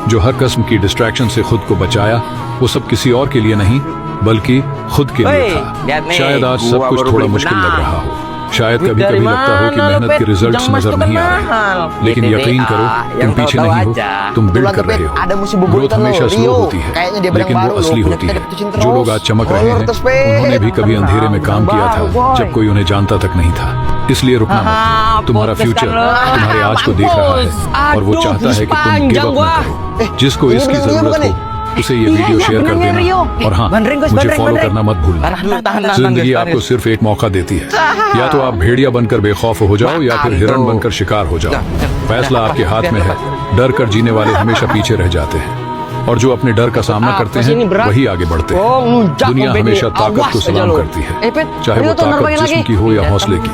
जो हर किस्म की डिस्ट्रैक्शन से खुद को बचाया, वो सब किसी और के लिए नहीं बल्कि खुद के लिए था। शायद आज सब कुछ थोड़ा मुश्किल लग रहा हो, शायद कभी कभी लगता हो कि मेहनत के रिजल्ट्स नजर नहीं आ रहे, लेकिन यकीन करो तुम पीछे नहीं हो, तुम बिल्ड कर रहे हो। ग्रोथ हमेशा स्लो होती है, लेकिन वो असली होती है। जो लोग आज चमक रहे हैं, उन्होंने भी कभी अंधेरे में काम किया था जब कोई उन्हें जानता तक नहीं था। इसलिए रुकना मत, तुम्हारा फ्यूचर तुम्हारे आज को देख रहा है और वो चाहता है कि तुम गिव अप न करो। जिसको इसकी जरूरत हो उसे ये वीडियो शेयर कर देना, और हाँ, मुझे फॉलो करना मत भूलना। जिंदगी आपको सिर्फ एक मौका देती है, या तो आप भेड़िया बनकर बेखौफ हो जाओ या फिर हिरण बनकर शिकार हो जाओ। फैसला आपके हाथ में है। डर कर जीने वाले हमेशा पीछे रह जाते हैं, और जो अपने डर का सामना करते हैं वही आगे बढ़ते हैं। दुनिया हमेशा ताकत को सलाम करती है, चाहे वो ताकत जिस्म की हो या हौसले की।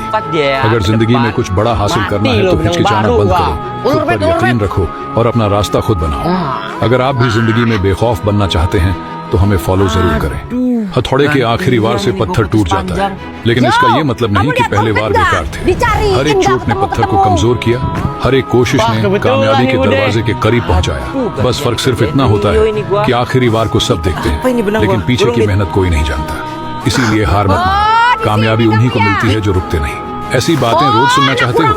अगर जिंदगी में कुछ बड़ा हासिल करना है तो हिचकिचाना बंद करो, खुद पर यकीन रखो और अपना रास्ता खुद बनाओ। अगर आप भी जिंदगी में बेखौफ बनना चाहते हैं तो हमें फॉलो जरूर करें। हथौड़े के आखिरी वार से पत्थर टूट जाता है, लेकिन इसका ये मतलब नहीं कि पहले वार बेकार थे। हर एक चोट ने पत्थर को कमजोर किया, हर एक कोशिश ने कामयाबी के दरवाजे के करीब पहुंचाया। बस फर्क सिर्फ इतना होता है कि आखिरी वार को सब देखते हैं, लेकिन पीछे की मेहनत कोई नहीं जानता। इसीलिए हार मत मानो, कामयाबी उन्हीं को मिलती है जो रुकते नहीं। ऐसी बातें रोज सुनना चाहते हो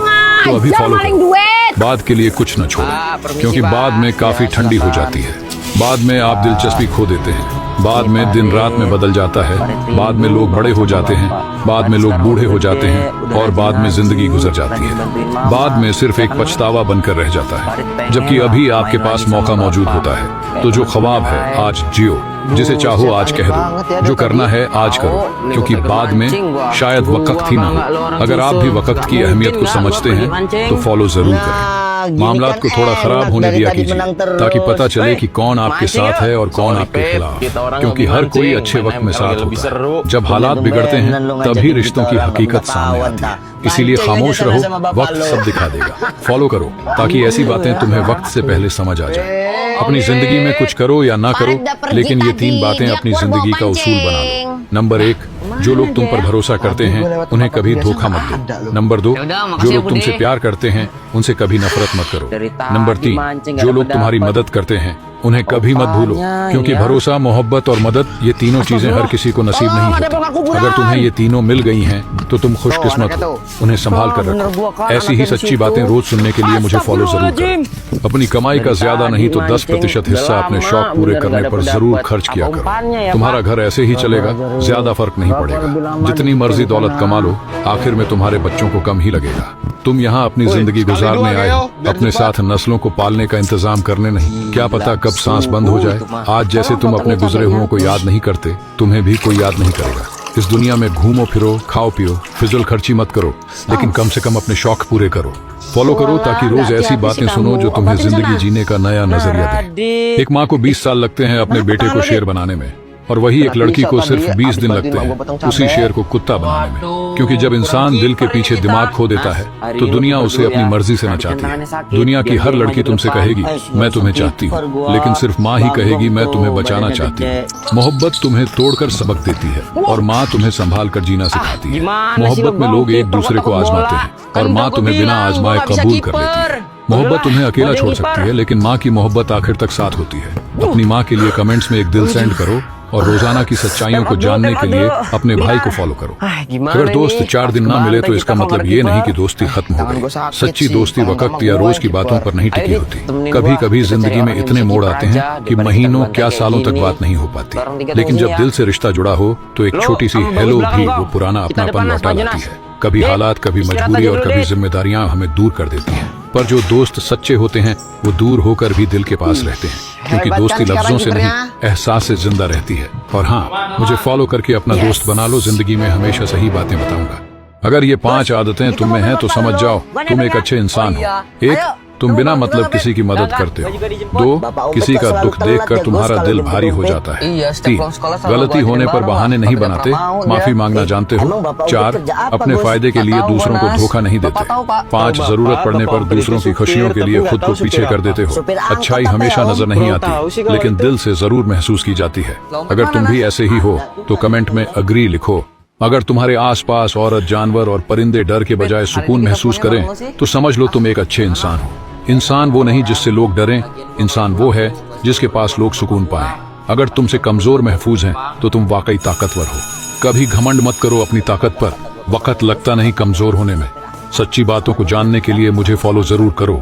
तो अभी फॉलो करो। बाद के लिए कुछ न छोड़ो, क्योंकि बाद में काफी ठंडी हो जाती है। बाद में आप दिलचस्पी खो देते हैं, बाद में दिन रात में बदल जाता है, बाद में लोग बड़े हो जाते हैं, बाद में लोग बूढ़े हो जाते हैं, और बाद में जिंदगी गुजर जाती है। बाद में सिर्फ एक पछतावा बनकर रह जाता है, जबकि अभी आपके पास मौका मौजूद होता है। तो जो ख्वाब है आज जियो, जिसे चाहो आज कह दो, जो करना है आज करो, क्योंकि बाद में शायद वक्त ही ना हो। अगर आप भी वक्त की अहमियत को समझते हैं तो फॉलो जरूर करें। मामलात को थोड़ा खराब होने दिया कीजिए, ताकि पता चले कि कौन आपके साथ है और कौन आपके खिलाफ, क्योंकि हर कोई अच्छे वक्त में साथ होता है। जब हालात बिगड़ते हैं तभी रिश्तों की हकीकत सामने आती है। इसीलिए खामोश रहो, वक्त सब दिखा देगा। फॉलो करो ताकि ऐसी बातें तुम्हें वक्त से पहले समझ आ जाए। अपनी जिंदगी में कुछ करो या ना करो, लेकिन ये 3 बातें अपनी जिंदगी का उसूल बना लो। नंबर 1, जो लोग तुम पर भरोसा करते हैं उन्हें कभी धोखा मत दो। नंबर 2, जो लोग तुमसे प्यार करते हैं उनसे कभी नफरत मत करो। नंबर 3, जो लोग तुम्हारी मदद करते हैं उन्हें कभी मत भूलो, क्योंकि भरोसा, मोहब्बत और मदद, ये तीनों चीजें हर किसी को नसीब नहीं होती। अगर तुम्हें ये तीनों मिल गई हैं तो तुम खुशकिस्मत हो। उन्हें संभाल कर रखो। ऐसी ही सच्ची बातें रोज सुनने के लिए मुझे फॉलो जरूर करो। अपनी कमाई का ज्यादा नहीं तो 10% हिस्सा अपने शौक पूरे करने पर जरूर खर्च किया करो। तुम्हारा घर ऐसे ही चलेगा, ज्यादा फर्क नहीं पड़ेगा। जितनी मर्जी दौलत कमा लो, आखिर में तुम्हारे बच्चों को कम ही लगेगा। तुम यहाँ अपनी जिंदगी गुजारने आए हो, अपने साथ नस्लों को पालने का इंतजाम करने नहीं। क्या पता कब सांस बंद हो जाए। आज जैसे तुम अपने गुजरे हुओं को याद नहीं करते, तुम्हें भी कोई याद नहीं करेगा। इस दुनिया में घूमो फिरो, खाओ पियो, फिजूल खर्ची मत करो, लेकिन कम से कम अपने शौक पूरे करो। फॉलो करो ताकि रोज ऐसी बातें सुनो जो तुम्हें जिंदगी जीने का नया नजरिया दे। एक माँ को 20 साल लगते हैं अपने बेटे को शेर बनाने में, और वही एक लड़की को सिर्फ 20 दिन लगते हैं उसी शेर को कुत्ता बनाने में। क्योंकि जब इंसान दिल के पीछे दिमाग खो देता है तो दुनिया उसे अपनी मर्जी से नचाती है। दुनिया की हर लड़की तुमसे कहेगी मैं तुम्हें चाहती हूँ, लेकिन सिर्फ माँ ही कहेगी मैं तुम्हें बचाना चाहती हूँ। मोहब्बत तुम्हें तोड़कर सबक देती है और माँ तुम्हें संभाल कर जीना सिखाती है। मोहब्बत में लोग एक दूसरे को आजमाते हैं और माँ तुम्हें बिना आजमाए कबूल कर लेती है। मोहब्बत तुम्हें अकेला छोड़ सकती है, लेकिन माँ की मोहब्बत आखिर तक साथ होती है। अपनी माँ के लिए कमेंट्स में एक दिल सेंड करो, और रोजाना की सच्चाइयों को जानने के लिए अपने भाई को फॉलो करो। अगर दोस्त 4 दिन ना मिले तो इसका मतलब ये नहीं कि दोस्ती खत्म हो गई। सच्ची दोस्ती वक्त या रोज की बातों पर नहीं टिकी होती। कभी कभी जिंदगी में इतने मोड़ आते हैं कि महीनों क्या सालों तक बात नहीं हो पाती, लेकिन जब दिल से रिश्ता जुड़ा हो तो एक छोटी सी हेलो भी वो पुराना अपनापन लौटा लाती है। कभी हालात, कभी मजबूरी और कभी जिम्मेदारियां हमें दूर कर देती हैं, पर जो दोस्त सच्चे होते हैं वो दूर होकर भी दिल के पास रहते हैं, क्योंकि दोस्ती लफ्जों से नहीं एहसास से जिंदा रहती है। और हाँ, मुझे फॉलो करके अपना दोस्त बना लो। जिंदगी में हमेशा सही बातें बताऊंगा। अगर ये 5 आदतें तुम में हैं तो समझ जाओ तुम एक अच्छे इंसान हो। 1, तुम बिना मतलब किसी की मदद करते हो। 2, किसी का दुख देखकर तुम्हारा दिल भारी हो जाता है। 3, गलती होने पर बहाने नहीं बनाते, माफी मांगना जानते हो। 4, अपने फायदे के लिए दूसरों को धोखा नहीं देते। 5, जरूरत पड़ने पर दूसरों की खुशियों के लिए खुद को पीछे कर देते हो। अच्छाई हमेशा नजर नहीं आती, लेकिन दिल से जरूर महसूस की जाती है। अगर तुम भी ऐसे ही हो तो कमेंट में अग्री लिखो। अगर तुम्हारे आसपास औरत, जानवर और परिंदे डर के बजाय सुकून महसूस करें तो समझ लो तुम एक अच्छे इंसान हो। इंसान वो नहीं जिससे लोग डरें, इंसान वो है जिसके पास लोग सुकून पाएं। अगर तुमसे कमजोर महफूज हैं तो तुम वाकई ताकतवर हो। कभी घमंड मत करो अपनी ताकत पर, वक्त लगता नहीं कमजोर होने में। सच्ची बातों को जानने के लिए मुझे फॉलो जरूर करो।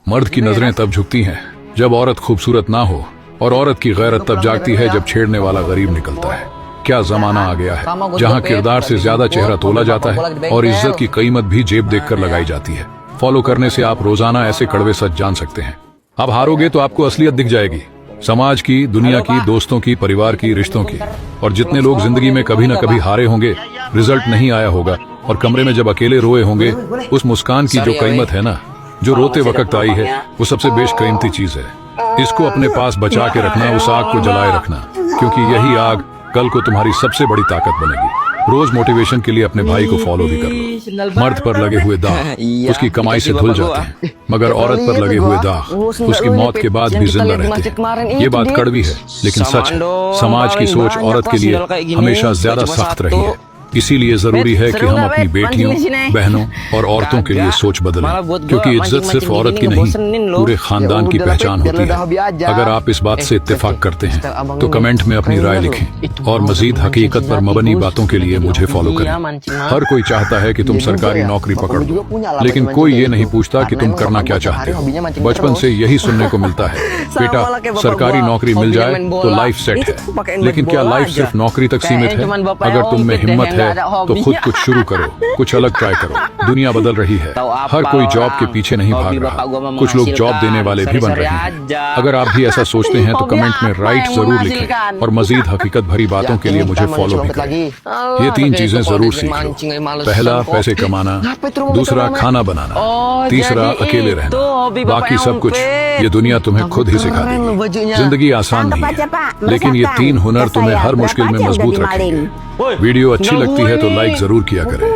मर्द की नजरें तब झुकती हैं जब औरत खूबसूरत ना हो, और औरत की गैरत तब जागती है जब छेड़ने वाला गरीब निकलता है। क्या जमाना आ गया है जहाँ किरदार से ज्यादा चेहरा तोला जाता है और इज्जत की कीमत भी जेब देखकर लगाई जाती है। फॉलो करने से आप रोजाना ऐसे कड़वे सच जान सकते हैं। अब हारोगे तो आपको असलियत दिख जाएगी, समाज की, दुनिया की, दोस्तों की, परिवार की, रिश्तों की। और जितने लोग जिंदगी में कभी न कभी हारे होंगे, रिजल्ट नहीं आया होगा, और कमरे में जब अकेले रोए होंगे, उस मुस्कान की जो कीमत है ना, जो रोते वक्त आई है, वो सबसे बेशकीमती चीज है। इसको अपने पास बचा के रखना, उस आग को जलाए रखना, क्योंकि यही आग कल को तुम्हारी सबसे बड़ी ताकत बनेगी। रोज मोटिवेशन के लिए अपने भाई को फॉलो भी कर लो। मर्द पर लगे हुए दाग उसकी कमाई से धुल जाते हैं, मगर औरत पर लगे हुए दाग उसकी मौत के बाद भी जिंदा रहते हैं। ये बात कड़वी है लेकिन सच है। समाज की सोच औरत के लिए हमेशा ज्यादा सख्त रही है, इसीलिए जरूरी है कि हम अपनी बेटियों, बहनों और औरतों के लिए सोच बदलें, क्योंकि इज्जत सिर्फ औरत की नहीं, पूरे खानदान की पहचान होती है। अगर आप इस बात से इत्तेफाक करते हैं तो कमेंट में अपनी राय लिखें, और मजीद हकीकत पर मबनी बातों के लिए मुझे फॉलो करें। हर कोई चाहता है कि तुम सरकारी नौकरी पकड़ लो, लेकिन कोई ये नहीं पूछता कि तुम करना क्या चाहते हो। बचपन से यही सुनने को मिलता है, बेटा सरकारी नौकरी मिल जाए तो लाइफ सेट है। लेकिन क्या लाइफ सिर्फ नौकरी तक सीमित है? अगर तुम में हिम्मत है तो खुद कुछ शुरू करो, कुछ अलग ट्राई करो। दुनिया बदल रही है, हर कोई जॉब के पीछे नहीं भाग रहा, कुछ लोग जॉब देने वाले भी बन रहे हैं। अगर आप भी ऐसा सोचते हैं तो कमेंट में राइट जरूर लिखें, और मजीद हकीकत भरी बातों के लिए मुझे फॉलो भी करें। ये 3 चीजें जरूर सीख लो। पहला पैसे कमाना, दूसरा खाना बनाना, तीसरा अकेले रहना। बाकी सब कुछ ये दुनिया तुम्हें खुद ही सिखा देगी। जिंदगी आसान नहीं है, लेकिन ये 3 हुनर तुम्हें हर मुश्किल में मजबूत रखेंगे। वीडियो अच्छी लगती है तो लाइक जरूर किया करें।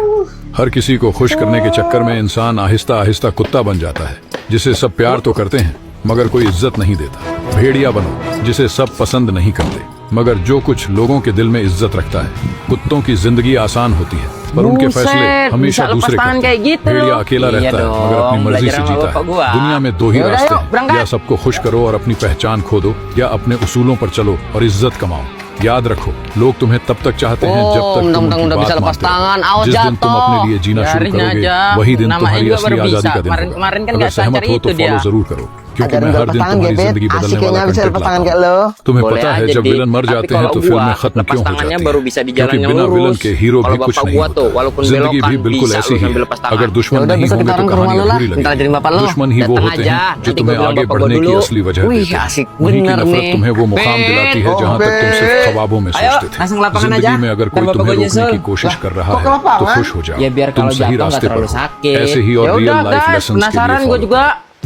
हर किसी को खुश करने के चक्कर में इंसान आहिस्ता आहिस्ता कुत्ता बन जाता है, जिसे सब प्यार तो करते हैं मगर कोई इज्जत नहीं देता। भेड़िया बनो जिसे सब पसंद नहीं करते, मगर जो कुछ लोगों के दिल में इज्जत रखता है। कुत्तों की जिंदगी आसान होती है पर उनके फैसले हमेशा दूसरे करते हैं। भेड़िया अकेला रहता है मगर अपनी मर्जी से जीता है। दुनिया में 2 ही रास्ते हैं, या सबको खुश करो और अपनी पहचान खो दो, या अपने उसूलों पर चलो और इज्जत कमाओ। याद रखो, लोग तुम्हें तब तक चाहते हैं जब तक तुम उनकी बात मानते हो। जिस दिन तुम अपने लिए जीना शुरू करोगे, वही दिन तुम्हारी असली आजादी का दिन होगा। अगर सहमत हो तो फॉलो जरूर करो, क्योंकि मैं हर दिन तुम्हारी जिंदगी बदलने वाला कंटेंट लाता हूं। तुम्हें पता है जब विलन मर जाते हैं तो फिल्में खत्म क्यों हो जाती हैं? क्योंकि बिना विलन के हीरो भी कुछ नहीं होता। जिंदगी भी बिल्कुल ऐसी ही है। अगर दुश्मन नहीं होंगे तो कहानी अधूरी लगेगी। दुश्मन ही वो होते हैं जो तुम्हें आगे बढ़ने की असली वजह देते हैं। उन्हीं की नफरत तुम्हें वो मुकाम दिलाती है जहाँ तक तुम सिर्फ ख्वाबों में सोचते थे। जिंदगी में अगर कोई तुम्हें रोकने की कोशिश कर रहा है तो खुश हो जाओ, तुम सही रास्ते पर हो। ऐसे ही और रियल लाइफ लेसन्स के लिए फॉलो।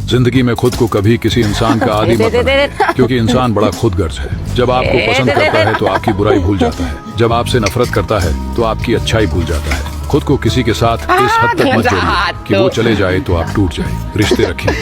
जिंदगी में खुद को कभी किसी इंसान का आदी मत बनाओ, क्योंकि इंसान बड़ा खुदगर्ज है। जब आपको पसंद करता है तो आपकी बुराई भूल जाता है, जब आपसे नफरत करता है तो आपकी अच्छाई भूल जाता है। खुद को किसी के साथ इस हद तक मत जोड़िए कि वो चले जाए तो आप टूट जाए। रिश्ते रखिए,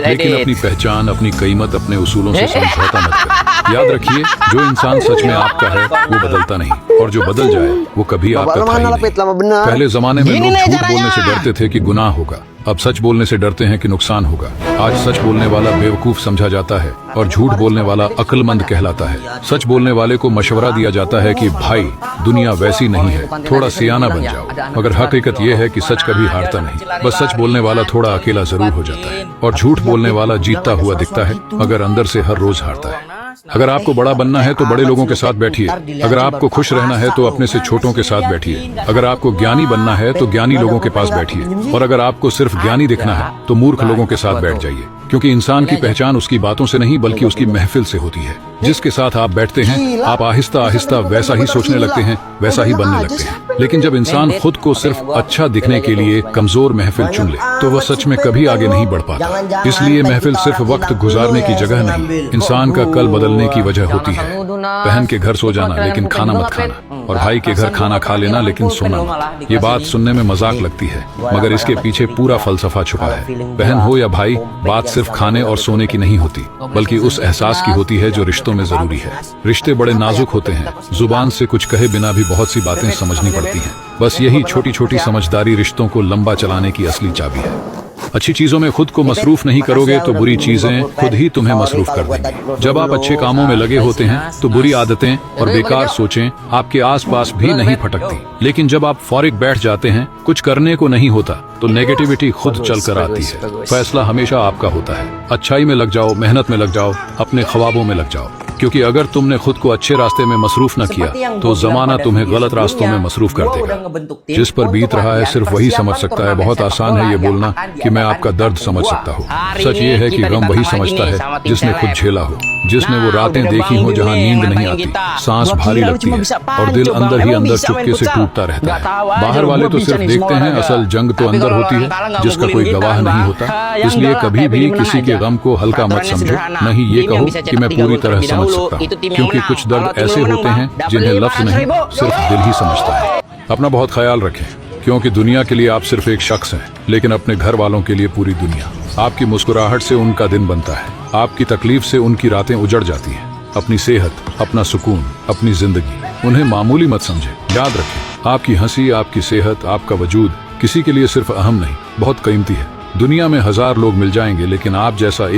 लेकिन अपनी पहचान, अपनी कीमत, अपने उसूलों से समझौता मत करें। याद रखिए, जो इंसान सच में आपका है वो बदलता नहीं, और जो बदल जाए वो कभी आपका था ही नहीं। पहले जमाने में लोग झूठ बोलने से डरते थे कि गुनाह होगा, अब सच बोलने से डरते हैं कि नुकसान होगा। आज सच बोलने वाला बेवकूफ समझा जाता है और झूठ बोलने वाला अक्लमंद कहलाता है। सच बोलने वाले को मशवरा दिया जाता है कि भाई दुनिया वैसी नहीं है, थोड़ा सियाना बन जाओ। मगर हकीकत यह है कि सच कभी हारता नहीं, बस सच बोलने वाला थोड़ा अकेला जरूर हो जाता है, और झूठ बोलने वाला जीतता हुआ दिखता है मगर अंदर से हर रोज हारता है। अगर आपको बड़ा बनना है तो बड़े लोगों के साथ बैठिए। अगर आपको खुश रहना है तो अपने से छोटों के साथ बैठिए। अगर आपको ज्ञानी बनना है तो ज्ञानी लोगों के पास बैठिए, और अगर आपको सिर्फ ज्ञानी दिखना है तो मूर्ख लोगों के साथ बैठ जाइए। क्योंकि इंसान की पहचान उसकी बातों से नहीं बल्कि उसकी महफिल से होती है। जिसके साथ आप बैठते हैं आप आहिस्ता आहिस्ता वैसा ही सोचने लगते हैं, वैसा ही बनने लगते हैं। लेकिन जब इंसान खुद को सिर्फ अच्छा दिखने के लिए कमजोर महफिल चुन ले तो वह सच में कभी आगे नहीं बढ़ पाता। इसलिए महफिल सिर्फ वक्त गुजारने की जगह नहीं, इंसान का कल बदलने की वजह होती है। बहन के घर सो जाना लेकिन खाना मत खाना, और भाई के घर खाना खा लेना लेकिन सोना मत। ये बात सुनने में मजाक लगती है मगर इसके पीछे पूरा फलसफा छुपा है। बहन हो या भाई, बात सिर्फ खाने और सोने की नहीं होती बल्कि उस एहसास की होती है जो रिश्तों में जरूरी है। रिश्ते बड़े नाजुक होते हैं, जुबान से कुछ कहे बिना भी बहुत सी बातें समझनी पड़ती हैं। बस यही छोटी छोटी समझदारी रिश्तों को लंबा चलाने की असली चाबी है। अच्छी चीजों में खुद को मसरूफ नहीं करोगे तो बुरी चीजें खुद ही तुम्हें मसरूफ कर देंगी। जब आप अच्छे कामों में लगे होते हैं तो बुरी आदतें और बेकार सोचें आपके आसपास भी नहीं फटकती। लेकिन जब आप फौरिग बैठ जाते हैं, कुछ करने को नहीं होता, तो नेगेटिविटी खुद चलकर आती है। फैसला हमेशा आपका होता है। अच्छाई में लग जाओ, मेहनत में लग जाओ, अपने ख्वाबों में लग जाओ, क्योंकि अगर तुमने खुद को अच्छे रास्ते में मसरूफ न किया तो जमाना तुम्हें गलत रास्तों में मसरूफ कर देगा। जिस पर बीत रहा है सिर्फ वही समझ सकता है। बहुत आसान है ये बोलना कि मैं आपका दर्द समझ सकता हूँ। सच ये है कि गम वही समझता है जिसने खुद झेला हो, जिसने वो रातें देखी हो जहाँ नींद नहीं आती, सांस भारी लगती है और दिल अंदर ही अंदर चुपके से टूटता रहता है। बाहर वाले तो सिर्फ देखते हैं, असल जंग तो अंदर होती है जिसका कोई गवाह नहीं होता। इसलिए कभी भी किसी के गम को हल्का मत समझो। नहीं ये कहो कि मैं पूरी तरह समझ सकता हूँ, क्योंकि कुछ दर्द ऐसे होते हैं जिन्हें लफ्ज नहीं सिर्फ दिल ही समझता है। अपना बहुत ख्याल रखें, क्योंकि दुनिया के लिए आप सिर्फ एक शख्स हैं, लेकिन अपने घर वालों के लिए पूरी दुनिया। आपकी मुस्कुराहट से उनका दिन बनता है, आपकी तकलीफ से उनकी रातें उजड़ जाती हैं। अपनी सेहत, अपना सुकून, अपनी जिंदगी, उन्हें मामूली मत समझें। याद रखें, आपकी हंसी, आपकी सेहत, आपका वजूद किसी के लिए सिर्फ अहम नहीं, बहुत कीमती है। दुनिया में 1000 लोग मिल जाएंगे, लेकिन आप जैसा एक